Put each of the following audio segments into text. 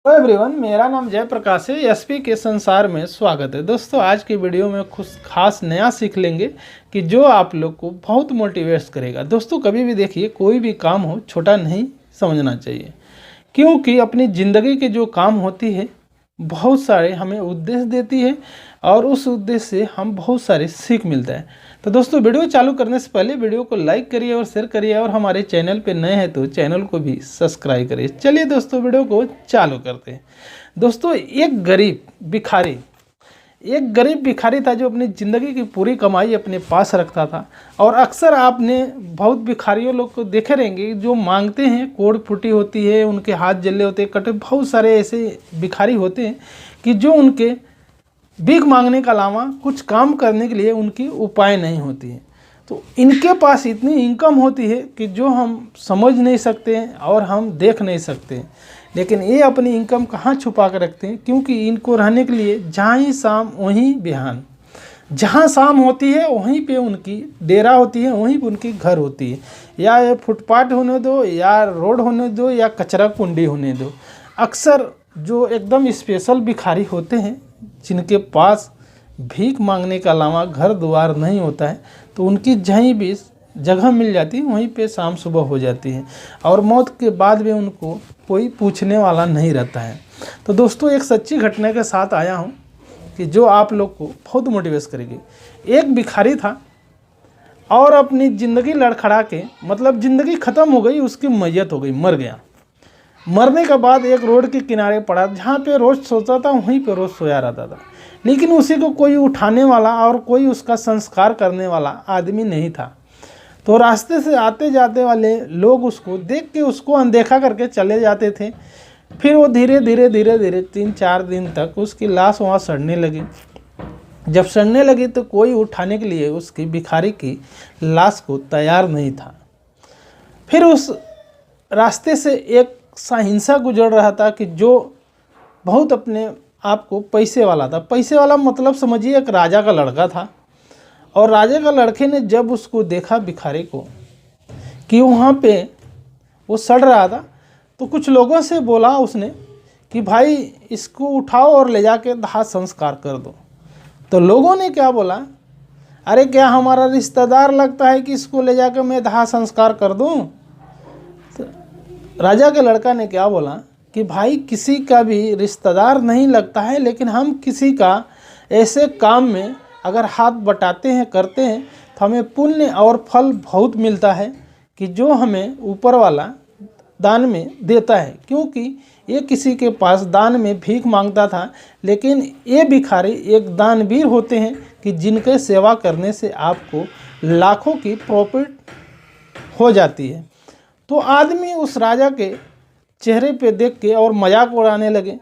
Hello everyone, मेरा नाम जयप्रकाश है। एसपी के संसार में स्वागत है। दोस्तों, आज की वीडियो में कुछ खास नया सीख लेंगे कि जो आप लोग को बहुत मोटिवेट करेगा। दोस्तों, कभी भी देखिए, कोई भी काम हो छोटा नहीं समझना चाहिए, क्योंकि अपनी ज़िंदगी के जो काम होती है बहुत सारे हमें उद्देश्य देती है और उस उद्देश्य से हम बहुत सारे सीख मिलता है। तो दोस्तों, वीडियो चालू करने से पहले वीडियो को लाइक करिए और शेयर करिए, और हमारे चैनल पे नए हैं तो चैनल को भी सब्सक्राइब करिए। चलिए दोस्तों, वीडियो को चालू करते हैं। दोस्तों, एक गरीब भिखारी था जो अपनी ज़िंदगी की पूरी कमाई अपने पास रखता था। और अक्सर आपने बहुत भिखारियों लोग को देखे रहेंगे जो मांगते हैं, कोड़ फूटी होती है, उनके हाथ जले होते हैं, कटे। बहुत सारे ऐसे भिखारी होते हैं कि जो उनके भीख मांगने के अलावा कुछ काम करने के लिए उनकी उपाय नहीं होती है। तो इनके पास इतनी इनकम होती है कि जो हम समझ नहीं सकते हैं और हम देख नहीं सकते हैं। लेकिन ये अपनी इनकम कहाँ छुपा कर रखते हैं, क्योंकि इनको रहने के लिए जहाँ ही शाम वहीं बिहान, जहाँ शाम होती है वहीं पे उनकी डेरा होती है, वहीं पे उनकी घर होती है। या ये फुटपाथ होने दो, या रोड होने दो, या कचरा कुंडी होने दो। अक्सर जो एकदम स्पेशल भिखारी होते हैं जिनके पास भीख मांगने के अलावा घर द्वार नहीं होता है, तो उनकी जहीं भी जगह मिल जाती है वहीं पे शाम सुबह हो जाती है, और मौत के बाद भी उनको कोई पूछने वाला नहीं रहता है। तो दोस्तों, एक सच्ची घटना के साथ आया हूँ कि जो आप लोग को बहुत मोटिवेट करेगी। एक भिखारी था और अपनी ज़िंदगी लड़खड़ा के, मतलब ज़िंदगी ख़त्म हो गई, उसकी मैयत हो गई, मर गया। मरने के बाद एक रोड के किनारे पड़ा, जहाँ पे रोज़ सोता था वहीं पे रोज़ सोया रहता था। लेकिन उसी को कोई उठाने वाला और कोई उसका संस्कार करने वाला आदमी नहीं था। तो रास्ते से आते जाते वाले लोग उसको देख के उसको अनदेखा करके चले जाते थे। फिर वो धीरे धीरे 3-4 दिन तक उसकी लाश वहाँ सड़ने लगी। जब सड़ने लगी तो कोई उठाने के लिए उसकी भिखारी की लाश को तैयार नहीं था। फिर उस रास्ते से एक साहिंसा गुजर रहा था कि जो बहुत अपने आप को पैसे वाला था। पैसे वाला मतलब समझिए एक राजा का लड़का था। और राजा का लड़के ने जब उसको देखा भिखारी को कि वहाँ पे वो सड़ रहा था, तो कुछ लोगों से बोला उसने कि भाई इसको उठाओ और ले जाके दाह संस्कार कर दो। तो लोगों ने क्या बोला, अरे क्या हमारा रिश्तेदार लगता है कि इसको ले जाके मैं दाह संस्कार कर दूँ। तो राजा के लड़का ने क्या बोला कि भाई किसी का भी रिश्तेदार नहीं लगता है, लेकिन हम किसी का ऐसे काम में अगर हाथ बटाते हैं, करते हैं, तो हमें पुण्य और फल बहुत मिलता है कि जो हमें ऊपर वाला दान में देता है। क्योंकि ये किसी के पास दान में भीख मांगता था, लेकिन ये भिखारी एक दानवीर होते हैं कि जिनके सेवा करने से आपको लाखों की प्रॉफिट हो जाती है। तो आदमी उस राजा के चेहरे पे देख के और मजाक उड़ाने लगे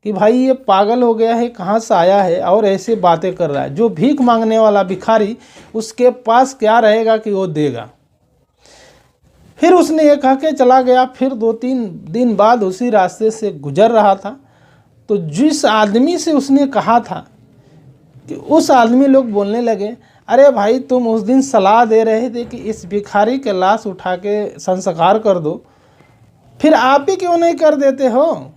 कि भाई ये पागल हो गया है, कहाँ से आया है और ऐसे बातें कर रहा है। जो भीख मांगने वाला भिखारी, उसके पास क्या रहेगा कि वो देगा। फिर उसने ये कह के चला गया। फिर 2-3 दिन बाद उसी रास्ते से गुजर रहा था, तो जिस आदमी से उसने कहा था कि उस आदमी लोग बोलने लगे, अरे भाई तुम उस दिन सलाह दे रहे थे कि इस भिखारी के लाश उठा के संस्कार कर दो, फिर आप ही क्यों नहीं कर देते हो?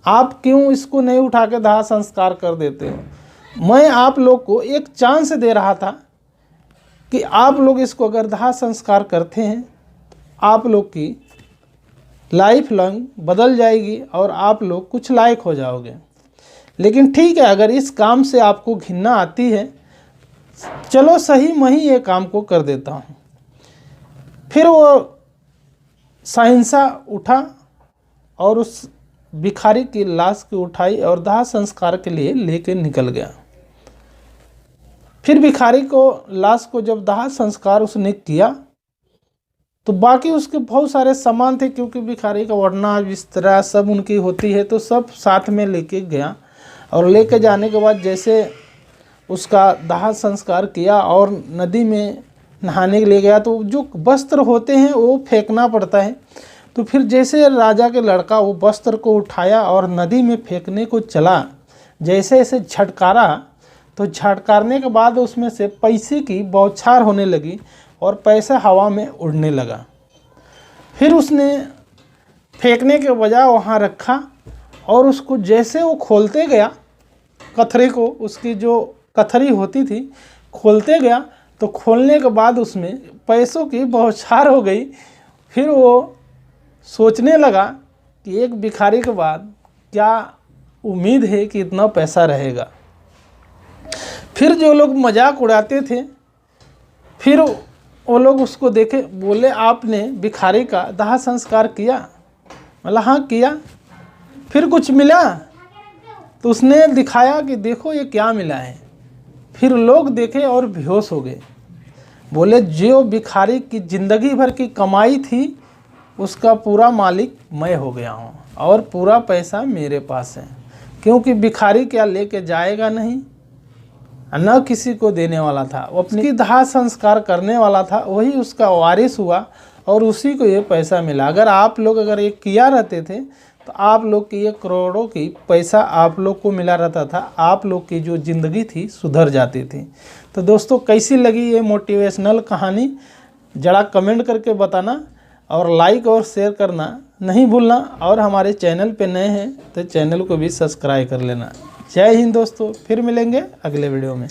आप क्यों इसको नहीं उठा के दाह संस्कार कर देते हो? मैं आप लोग को एक चांस दे रहा था कि आप लोग इसको अगर दाह संस्कार करते हैं तो आप लोग की लाइफ लॉन्ग बदल जाएगी और आप लोग कुछ लायक हो जाओगे। लेकिन ठीक है, अगर इस काम से आपको घिन्ना आती है, चलो सही, मैं ही ये काम को कर देता हूँ। फिर वो साहिंसा उठा और उस भिखारी की लाश को उठाई और दाह संस्कार के लिए लेके निकल गया। फिर भिखारी को लाश को जब दाह संस्कार उसने किया, तो बाकी उसके बहुत सारे सामान थे, क्योंकि भिखारी का ओढ़ना बिस्तरा सब उनकी होती है, तो सब साथ में लेके गया। और लेके जाने के बाद जैसे उसका दाह संस्कार किया और नदी में नहाने के लिए गया, तो जो वस्त्र होते हैं वो फेंकना पड़ता है। तो फिर जैसे राजा के लड़का वो वस्त्र को उठाया और नदी में फेंकने को चला, जैसे ऐसे झटकारा, तो झटकारने के बाद उसमें से पैसे की बौछार होने लगी और पैसा हवा में उड़ने लगा। फिर उसने फेंकने के बजाय वहाँ रखा और उसको जैसे वो खोलते गया कथरे को, उसकी जो कथरी होती थी खोलते गया, तो खोलने के बाद उसमें पैसों की बौछार हो गई। फिर वो सोचने लगा कि एक भिखारी के बाद क्या उम्मीद है कि इतना पैसा रहेगा। फिर जो लोग मजाक उड़ाते थे, फिर वो लोग उसको देखे, बोले आपने भिखारी का दाह संस्कार किया? मतलब हाँ किया। फिर कुछ मिला? तो उसने दिखाया कि देखो ये क्या मिला है। फिर लोग देखे और बेहोश हो गए। बोले जो भिखारी की ज़िंदगी भर की कमाई थी उसका पूरा मालिक मैं हो गया हूँ और पूरा पैसा मेरे पास है, क्योंकि भिखारी क्या लेके जाएगा नहीं, न किसी को देने वाला था, वो अपनी दाह संस्कार करने वाला था, वही उसका वारिस हुआ और उसी को ये पैसा मिला। अगर ये किया रहते थे तो आप लोग की ये करोड़ों की पैसा आप लोग को मिला रहता था, आप लोग की जो ज़िंदगी थी सुधर जाती थी। तो दोस्तों कैसी लगी ये मोटिवेशनल कहानी जरा कमेंट करके बताना, और लाइक और शेयर करना नहीं भूलना, और हमारे चैनल पे नए हैं तो चैनल को भी सब्सक्राइब कर लेना। जय हिंद दोस्तों, फिर मिलेंगे अगले वीडियो में।